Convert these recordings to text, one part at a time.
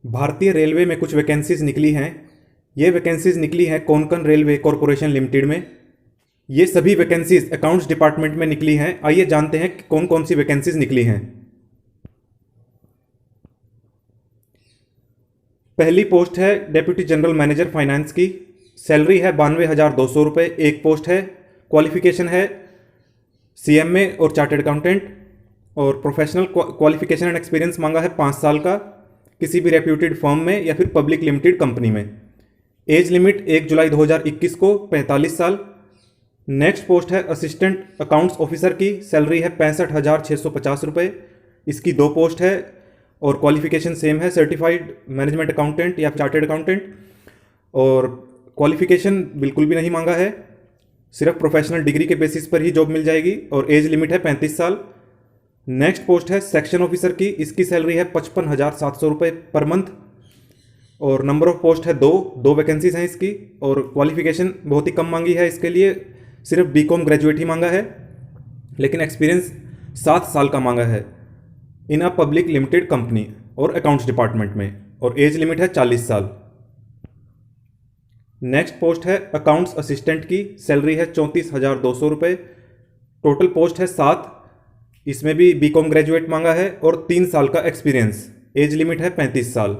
भारतीय रेलवे में कुछ वैकेंसीज निकली हैं। ये वैकेंसीज निकली हैं कोंकण रेलवे कॉरपोरेशन लिमिटेड में। ये सभी वैकेंसीज अकाउंट्स डिपार्टमेंट में निकली हैं। आइए जानते हैं कि कौन कौन सी वैकेंसीज निकली हैं। पहली पोस्ट है डेप्यूटी जनरल मैनेजर फाइनेंस की। सैलरी है 92,200 रुपये। एक पोस्ट है। क्वालिफिकेशन है CMA और चार्टर्ड अकाउंटेंट। और प्रोफेशनल क्वालिफिकेशन एंड एक्सपीरियंस मांगा है 5 साल का, किसी भी रेप्यूटेड फर्म में या फिर पब्लिक लिमिटेड कंपनी में। एज लिमिट 1 जुलाई 2021 को 45 साल। नेक्स्ट पोस्ट है असिस्टेंट अकाउंट्स ऑफिसर की। सैलरी है 65,650 रुपये। इसकी 2 पोस्ट है और क्वालिफिकेशन सेम है, सर्टिफाइड मैनेजमेंट अकाउंटेंट या चार्टर्ड अकाउंटेंट। और क्वालिफिकेशन बिल्कुल भी नहीं मांगा है, सिर्फ प्रोफेशनल डिग्री के बेसिस पर ही जॉब मिल जाएगी। और एज लिमिट है 35 साल। नेक्स्ट पोस्ट है सेक्शन ऑफिसर की। इसकी सैलरी है 55,700 रुपये पर मंथ। और नंबर ऑफ पोस्ट है दो वैकेंसीज हैं इसकी। और क्वालिफिकेशन बहुत ही कम मांगी है इसके लिए, सिर्फ BCom ग्रेजुएट ही मांगा है, लेकिन एक्सपीरियंस 7 साल का मांगा है इन अ पब्लिक लिमिटेड कंपनी और अकाउंट्स डिपार्टमेंट में। और एज लिमिट है 40 साल। नेक्स्ट पोस्ट है अकाउंट्स असिस्टेंट की। सैलरी है 34,200 रुपये। टोटल पोस्ट है 7। इसमें भी BCom ग्रेजुएट मांगा है और 3 साल का एक्सपीरियंस। एज लिमिट है 35 साल।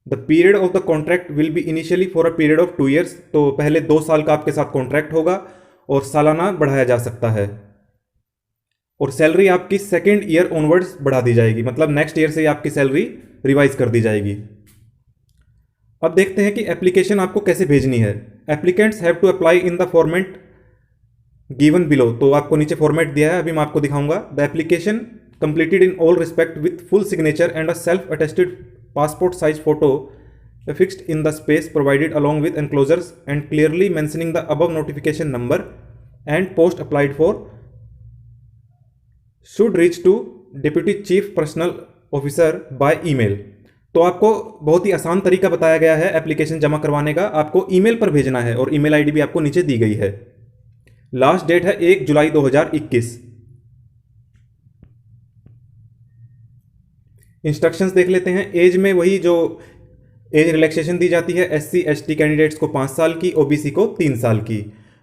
The period of the contract will be initially for a period of 2 years. तो पहले 2 साल का आपके साथ कॉन्ट्रैक्ट होगा और सालाना बढ़ाया जा सकता है। और सैलरी आपकी सेकेंड ईयर ऑनवर्ड्स बढ़ा दी जाएगी, मतलब नेक्स्ट ईयर से ही आपकी सैलरी रिवाइज कर दी जाएगी। अब देखते हैं कि एप्लीकेशन आपको कैसे भेजनी है। Applicants have to apply in the format given below. तो आपको नीचे फॉर्मेट दिया है, अभी मैं आपको दिखाऊंगा। The application completed in all respect with full signature and a self attested passport size photo affixed in the space provided along with enclosures and clearly mentioning the above notification number and post applied for should reach to Deputy Chief Personnel Officer by email। तो आपको बहुत ही आसान तरीका बताया गया है application जमा करवाने का। आपको ईमेल पर भेजना है और ईमेल आईडी भी आपको नीचे दी गई है। लास्ट डेट है 1 जुलाई 2021। इंस्ट्रक्शंस देख लेते हैं। एज में वही जो एज रिलैक्सेशन दी जाती है, SC ST कैंडिडेट्स को 5 साल की, OBC को 3 साल की।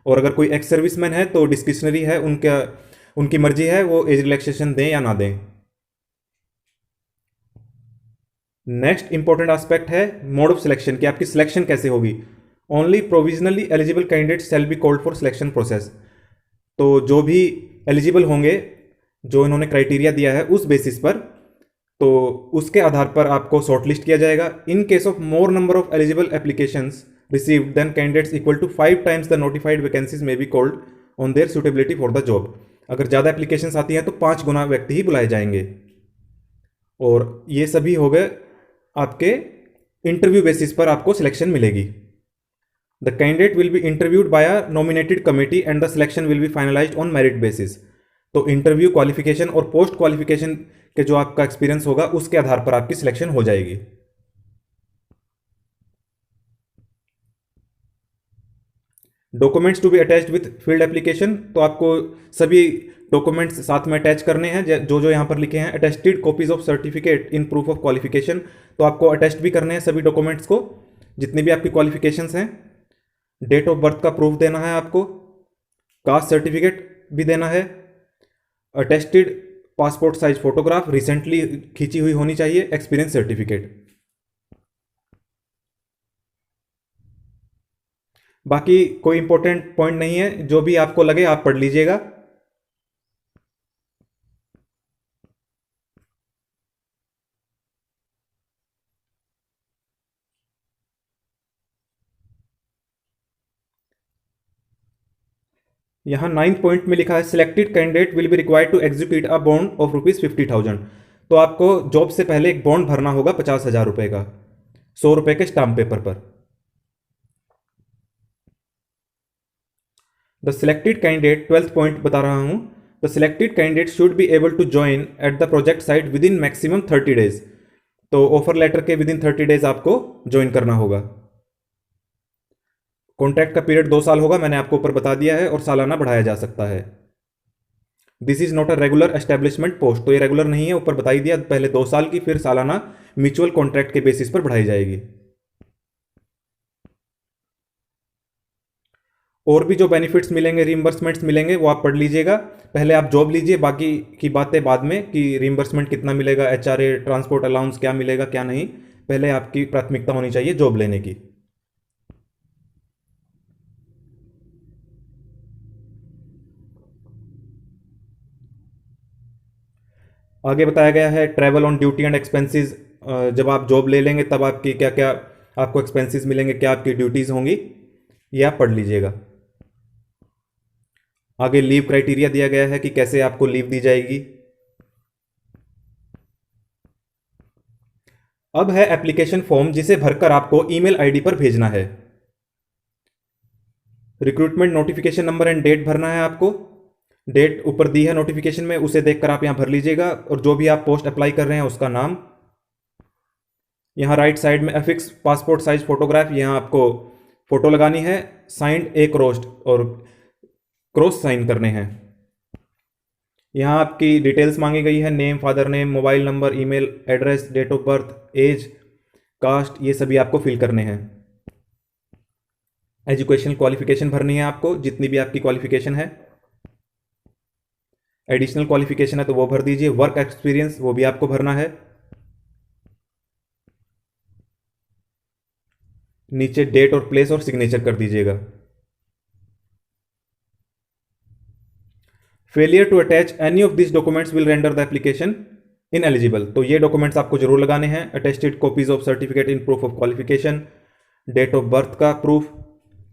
और अगर कोई एक्स सर्विसमैन है तो डिस्क्रिशनरी है, उनकी मर्जी है वो एज रिलैक्सेशन दें या ना दें। नेक्स्ट इंपॉर्टेंट एस्पेक्ट है मोड ऑफ सिलेक्शन, कि आपकी सिलेक्शन कैसे होगी। Only provisionally eligible candidates shall be called for selection process. तो जो भी एलिजिबल होंगे, जो इन्होंने क्राइटेरिया दिया है उस बेसिस पर, तो उसके आधार पर आपको शॉर्टलिस्ट किया जाएगा। In case of more number of eligible applications received then candidates equal to 5 times the notified vacancies may be called on their suitability for the job. अगर ज़्यादा एप्लीकेशंस आती हैं तो 5 गुना व्यक्ति ही बुलाए जाएंगे। और ये सभी हो गए आपके इंटरव्यू बेसिस पर आपको सिलेक्शन मिलेगी। The candidate will B interviewed bye a nominated committee and the selection will be finalised on merit basis. तो इंटरव्यू, क्वालिफिकेशन और पोस्ट क्वालिफिकेशन के जो आपका एक्सपीरियंस होगा उसके आधार पर आपकी सिलेक्शन हो जाएगी। Documents to be attached with field application. तो आपको सभी डॉक्यूमेंट्स साथ में अटैच करने हैं, जो जो यहाँ पर लिखे हैं। Attested copies of certificate in proof of qualification. तो आपको अटेस्ट भी करने हैं सभी डॉक्यूमेंट्स को, जितनी भी आपकी क्वालिफिकेशंस हैं। डेट ऑफ बर्थ का प्रूफ देना है आपको। कास्ट सर्टिफिकेट भी देना है। Attested passport size photograph, recently खींची हुई होनी चाहिए। Experience certificate. बाकी कोई इंपॉर्टेंट पॉइंट नहीं है, जो भी आपको लगे आप पढ़ लीजिएगा। यहाँ 9th पॉइंट में लिखा है selected candidate will be required to execute a bond of ₹50,000। तो आपको जॉब से पहले एक बॉन्ड भरना होगा 50,000 रुपये का, 100 रुपये के स्टाम्प पेपर पर। The selected candidate, 12th point बता रहा हूं। The selected candidate should be able to join at the project site within maximum 30 days. तो ऑफर लेटर के विद इन 30 डेज आपको ज्वाइन करना होगा। कॉन्ट्रैक्ट का पीरियड 2 साल होगा, मैंने आपको ऊपर बता दिया है, और सालाना बढ़ाया जा सकता है। This is not a regular establishment post. तो ये रेगुलर नहीं है, ऊपर बता ही दिया, पहले 2 साल की, फिर सालाना म्यूचुअल कॉन्ट्रैक्ट के बेसिस पर बढ़ाई जाएगी। और भी जो बेनिफिट्स मिलेंगे, रीइंबर्समेंट्स मिलेंगे, वो आप पढ़ लीजिएगा। पहले आप जॉब लीजिए, बाकी की बातें बाद में कि रीइंबर्समेंट कितना मिलेगा, एचआरए, ट्रांसपोर्ट अलाउंस क्या मिलेगा क्या नहीं। पहले आपकी प्राथमिकता होनी चाहिए जॉब लेने की। आगे बताया गया है travel on duty and expenses. जब आप जॉब ले लेंगे तब आपकी क्या क्या आपको एक्सपेंसेस मिलेंगे, क्या आपकी ड्यूटीज़ होंगी, ये आप पढ़ लीजिएगा। आगे लीव क्राइटेरिया दिया गया है कि कैसे आपको लीव दी जाएगी। अब है एप्लीकेशन फॉर्म, जिसे भरकर आपको ईमेल आईडी पर भेजना है। Recruitment notification number and date भरना है आपको। डेट ऊपर दी है नोटिफिकेशन में, उसे देखकर आप यहाँ भर लीजिएगा। और जो भी आप पोस्ट अप्लाई कर रहे हैं उसका नाम। यहाँ राइट साइड में अफिक्स पासपोर्ट साइज फोटोग्राफ, यहाँ आपको फोटो लगानी है, साइंड एक रोस्ट और क्रॉस साइन करने हैं। यहाँ आपकी डिटेल्स मांगी गई है, name, father name, mobile number, email address, date of birth, age, caste, ये सभी आपको फिल करने हैं। एजुकेशनल क्वालिफिकेशन भरनी है आपको, जितनी भी आपकी क्वालिफिकेशन है। एडिशनल क्वालिफिकेशन है तो वो भर दीजिए। वर्क एक्सपीरियंस वो भी आपको भरना है। नीचे डेट और प्लेस और सिग्नेचर कर दीजिएगा। Failure to attach any of this documents will render the application ineligible. तो ये डॉक्यूमेंट्स आपको जरूर लगाने हैं। Attested copies of certificate in proof of qualification, date of birth का proof,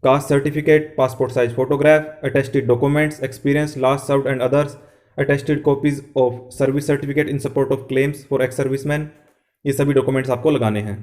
caste certificate, passport size photograph, attested documents, experience, last served and others, attested copies of service certificate in support of claims for ex serviceman. ये सभी documents आपको लगाने हैं।